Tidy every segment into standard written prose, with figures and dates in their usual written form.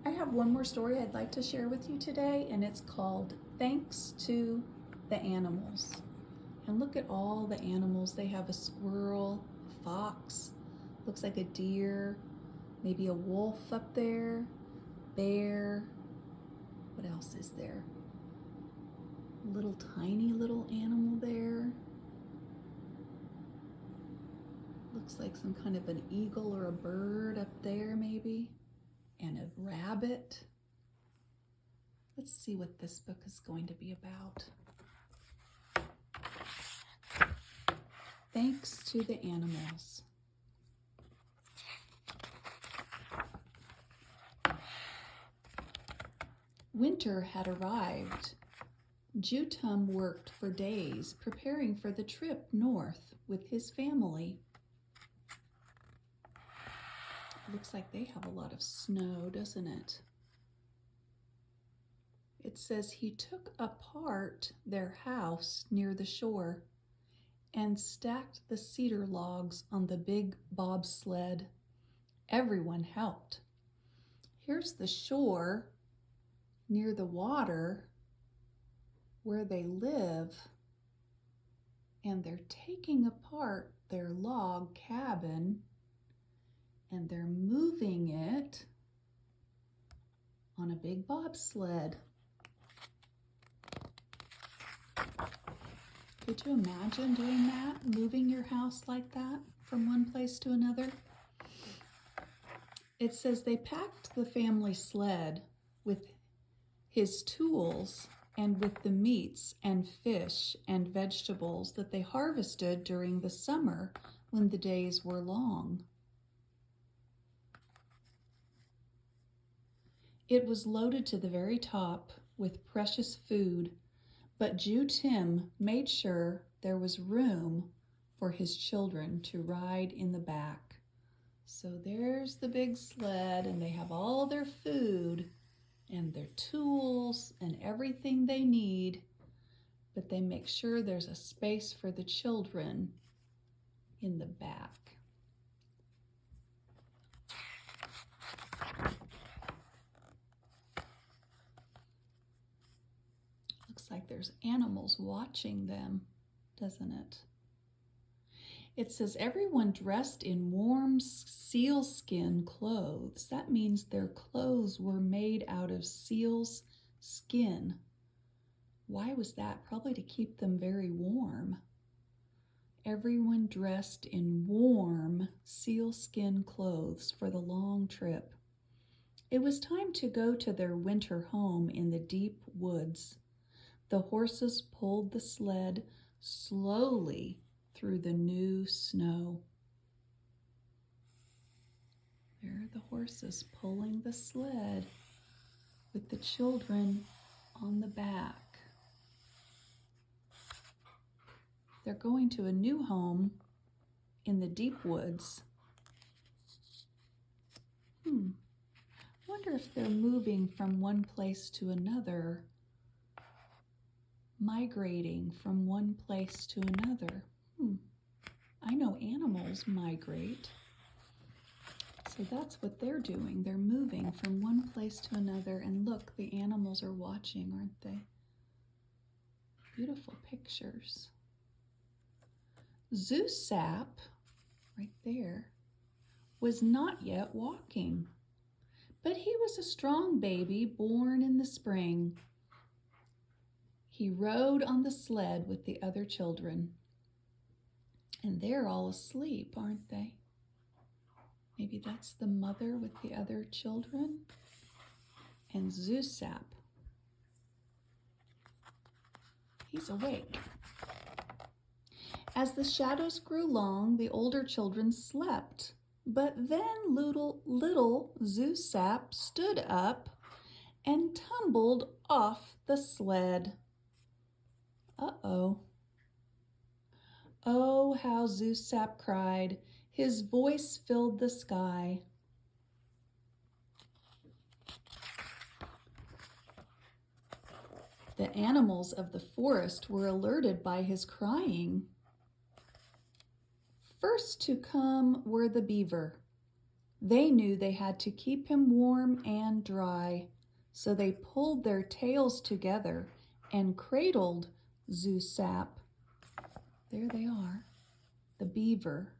I have one more story I'd like to share with you today, and it's called Thanks to the Animals. And look at all the animals. They have a squirrel, a fox, looks like a deer, maybe a wolf up there, bear. What else is there? A little tiny little animal there. Looks like some kind of an eagle or a bird up there maybe. And a rabbit. Let's see what this book is going to be about. Thanks to the Animals. Winter had arrived. Jutum worked for days preparing for the trip north with his family. Looks like they have a lot of snow, doesn't it? It says he took apart their house near the shore and stacked the cedar logs on the big bobsled. Everyone helped. Here's the shore near the water where they live, and they're taking apart their log cabin and they're moving it on a big bobsled. Could you imagine doing that? Moving your house like that from one place to another? It says they packed the family sled with his tools and with the meats and fish and vegetables that they harvested during the summer when the days were long. It was loaded to the very top with precious food, but Jutim made sure there was room for his children to ride in the back. So there's the big sled, and they have all their food and their tools and everything they need, but they make sure there's a space for the children in the back. Looks like there's animals watching them, doesn't it? It says everyone dressed in warm sealskin clothes. That means their clothes were made out of seal's skin. Why was that? Probably to keep them very warm. Everyone dressed in warm sealskin clothes for the long trip. It was time to go to their winter home in the deep woods. The horses pulled the sled slowly through the new snow. There are the horses pulling the sled with the children on the back. They're going to a new home in the deep woods. Wonder if they're moving from one place to another, migrating from one place to another. I know animals migrate. So that's what they're doing. They're moving from one place to another. And look, the animals are watching, aren't they? Beautiful pictures. Zusap, right there, was not yet walking, but he was a strong baby born in the spring. He rode on the sled with the other children, and they're all asleep, aren't they? Maybe that's the mother with the other children. And Zusap, he's awake. As the shadows grew long, the older children slept. But then little Zusap stood up and tumbled off the sled. Uh-oh. Oh, how Zusap cried. His voice filled the sky. The animals of the forest were alerted by his crying. First to come were the beaver. They knew they had to keep him warm and dry, so they pulled their tails together and cradled Zusap. There they are, the beaver.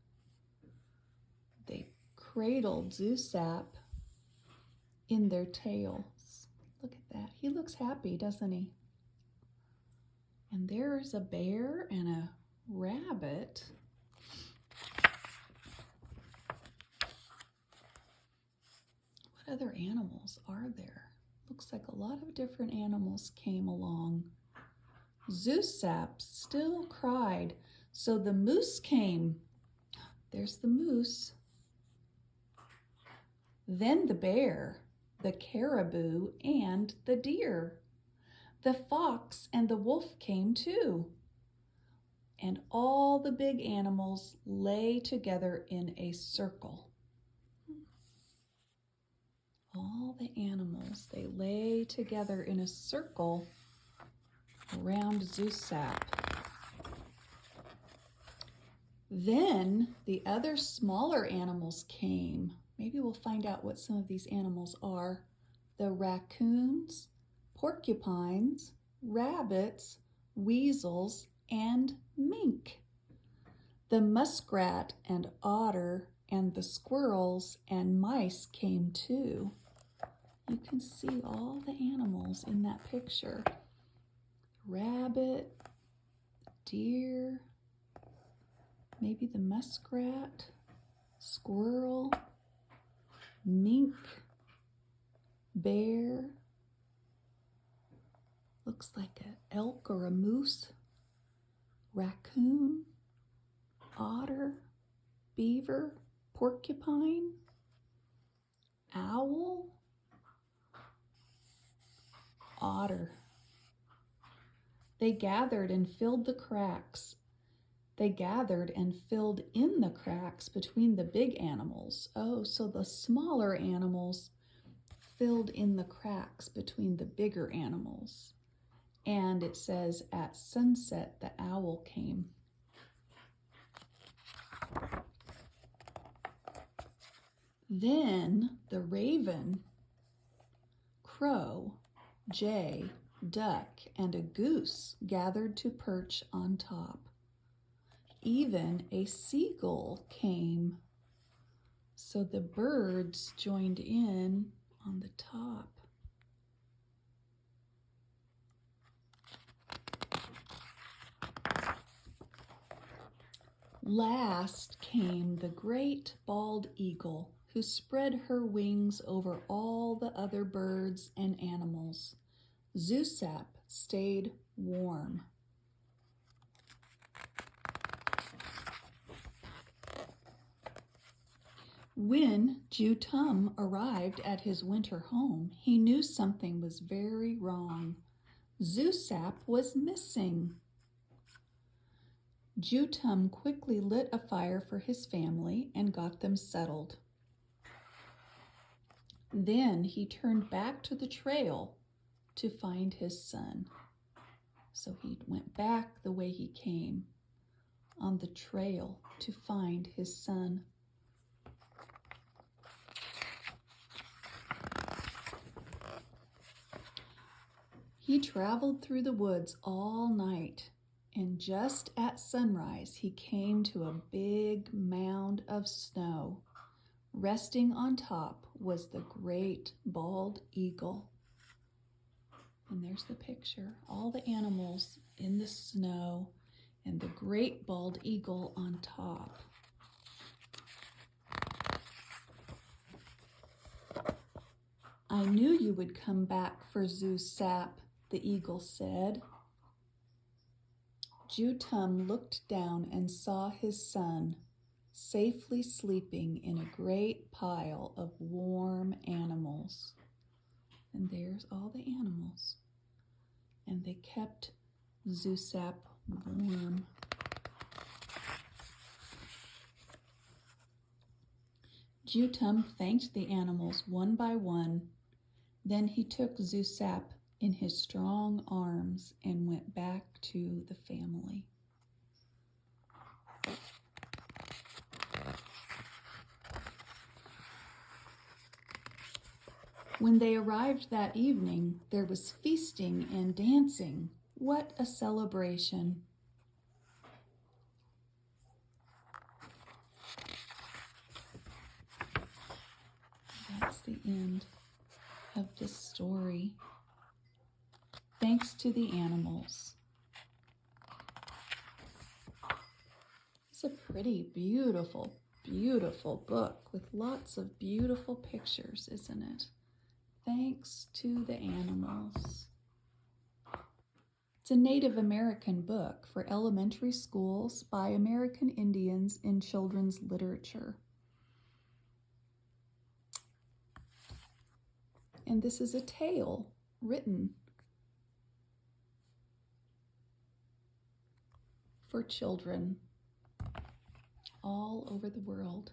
They cradled Zusap in their tails. Look at that. He looks happy, doesn't he? And there's a bear and a rabbit. What other animals are there? Looks like a lot of different animals came along. Zusap still cried, so the moose came. There's the moose. Then the bear, the caribou, and the deer. The fox and the wolf came too. And all the big animals lay together in a circle. All the animals, they lay together in a circle around Zusap. Then the other smaller animals came. Maybe we'll find out what some of these animals are. The raccoons, porcupines, rabbits, weasels, and mink. The muskrat and otter and the squirrels and mice came too. You can see all the animals in that picture. Rabbit, deer, maybe the muskrat, squirrel, mink, bear. Looks like an elk or a moose, raccoon, otter, beaver, porcupine, owl, otter. They gathered and filled the cracks. They gathered and filled in the cracks between the big animals. Oh, so the smaller animals filled in the cracks between the bigger animals. And it says, at sunset, the owl came. Then the raven, crow, jay, duck, and a goose gathered to perch on top. Even a seagull came. So the birds joined in on the top. Last came the great bald eagle, who spread her wings over all the other birds and animals. Zusap stayed warm. When Jutum arrived at his winter home, he knew something was very wrong. Zusap was missing. Jutum quickly lit a fire for his family and got them settled. Then he turned back to the trail to find his son. So he went back the way he came, on the trail to find his son. He traveled through the woods all night, and just at sunrise he came to a big mound of snow. Resting on top was the great bald eagle. And there's the picture, all the animals in the snow and the great bald eagle on top. I knew you would come back for Zusap, the eagle said. Jutum looked down and saw his son safely sleeping in a great pile of warm animals. And there's all the animals. And they kept Zusap warm. Jutum thanked the animals one by one. Then he took Zusap in his strong arms and went back to the family. When they arrived that evening, there was feasting and dancing. What a celebration! That's the end of this story. Thanks to the animals. It's a pretty, beautiful, beautiful book with lots of beautiful pictures, isn't it? Thanks to the animals. It's a Native American book for elementary schools by American Indians in children's literature. And this is a tale written for children all over the world,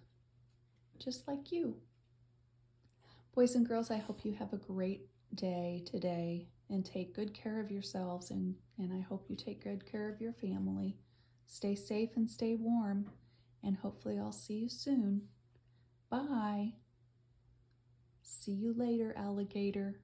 just like you. Boys and girls, I hope you have a great day today and take good care of yourselves, and I hope you take good care of your family. Stay safe and stay warm, and hopefully I'll see you soon. Bye. See you later, alligator.